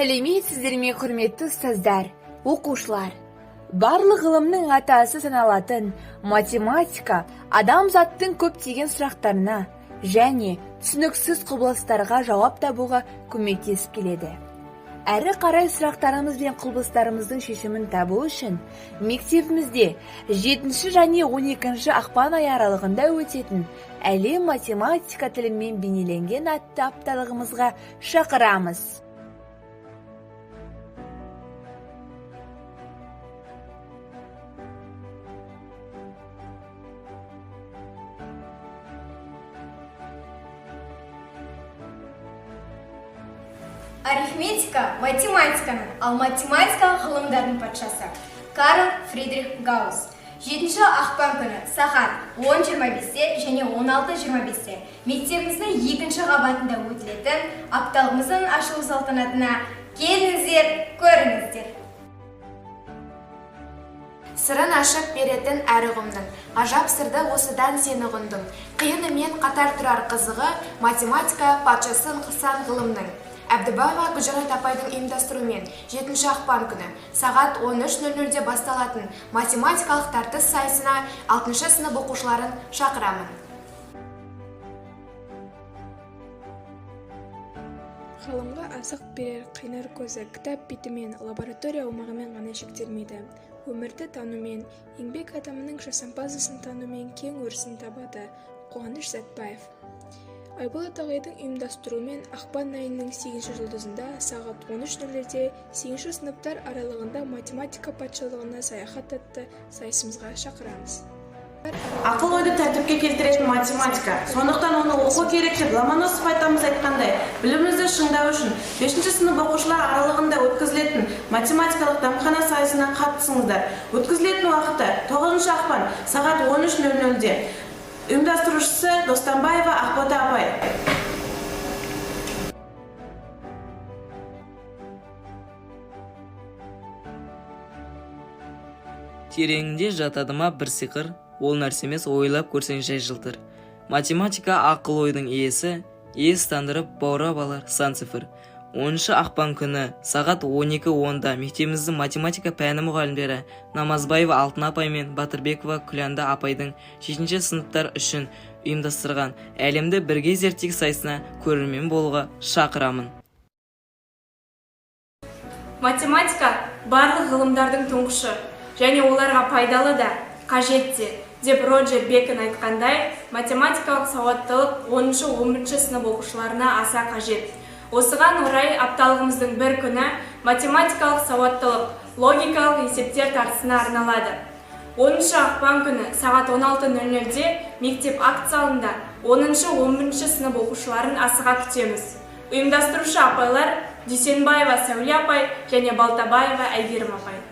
Сәлеметсіздер ме, құрметті ұстаздар, оқушылар. Барлық ғылымның атасы саналатын математика адамзаттың көптеген сұрақтарына және түсініксіз құбылыстарға жауап табуға көмектесіп келеді. Әрі қарай сұрақтарымыз бен құбылыстарымыздың шешімін табу үшін мектебімізде 7 және 12 ақпан айы аралығында өтетін әлем математика тілімен бейнеленген атты апталығымызға шақырамыз. Арифметика математиканың, ал математика ғылымдардың патшасы. Карл Фридрих Гаусс. 7 ақпан күні сағат 10:25-те және 16:25-те мектебіміздің 2-ші қабатында өтілетін апталығымыздың ашылу салтанатына келіңіздер, көріңіздер. Сырын ашып беретін әр ұғымның, ғажап сырды осыдан сен ұғындың. Қиынымен қатар тұрар қызығы, математика патшасын қысан ғылымның. Әбдібаева Гүлжанат апайдың ұйымдастыруымен 7 ақпан күні сағат 13:00-де басталатын математикалық тартыс сайысына 6 сынып оқушыларын шақырамын. Ғылымға азық берер қайнар көзі кітап бетімен, лаборатория аумағымен ғана шектелмейді. Өмірді танумен, еңбек адамының жасампаз ісін танумен кең өрісін табады. Қуаныш Сәтбаев. Айболат ағайдың ұйымдастыруымен ақпан айының 8 жұлдызында сағат 13:00-де 8 сыныптар аралығында математика патшалығына саяхат атты сайысымызға шақырамыз. Ақыл ойды тәртіпке келтіретін математика. Сондықтан оны оқу керек деп Ломоносов айтамыз айтқандай, білімімізді шыңдау үшін 5 сынып оқушылар аралығында өткізілетін математикалық дәмхана сайысына қатысыңыздар. Өткізілетін уақыты 9 ақпан сағат 13:00-де. Ұйымдастырушысы Достанбаева Ақбота апай. Тереңінде жатады ма бір сиқыр, ол нәрсемес ойлап көрсең жай жылтыр. Математика ақыл ойдың иесі, ес тандырып баурап алар сан цифр. 10 ақпан күні сағат 12:10-да мектебіміздің математика пәні мұғалімдері Намазбаева Алтын апай мен Батырбекова Күлянда апайдың 7 сыныптар үшін ұйымдастырған әлемді бірге зерттейік сайысына көрермен болуға шақырамын. Математика барлық ғылымдардың тұңғышы, және оларға пайдалы да, қажет те, деп Роджер Бекон айтқандай, математикалық сауаттылық 10-11 сынып оқушыларына аса қажет. Осыған орай апталығымыздың бір күні математикалық сауаттылық, логикалық есептер тартысына арналады. 10 ақпан күні сағат 16:00-де мектеп акт залында 10-11 сынып оқушыларын асыға күтеміз. Ұйымдастырушы апайлар Дүйсенбаева Сәуле апай және Балтабаева Әйгерім апай.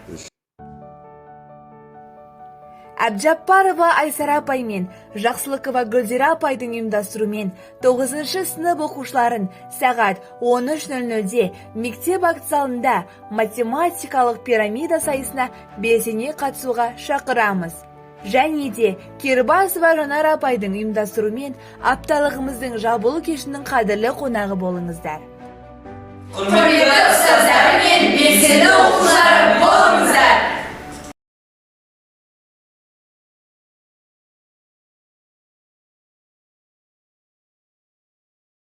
Әбжаппарова Айсара апай мен Жақсылықова Гүлзира апайдың ұйымдастыруымен 9 сынып оқушыларын сағат 13:00-де мектеп акт залында математикалық пирамида сайысына белсене қатысуға шақырамыз. Және де Кербасова Жанар апайдың ұйымдастыруымен апталығымыздың жабылу кешінің қадірлі қонағы болыңыздар. Құрметті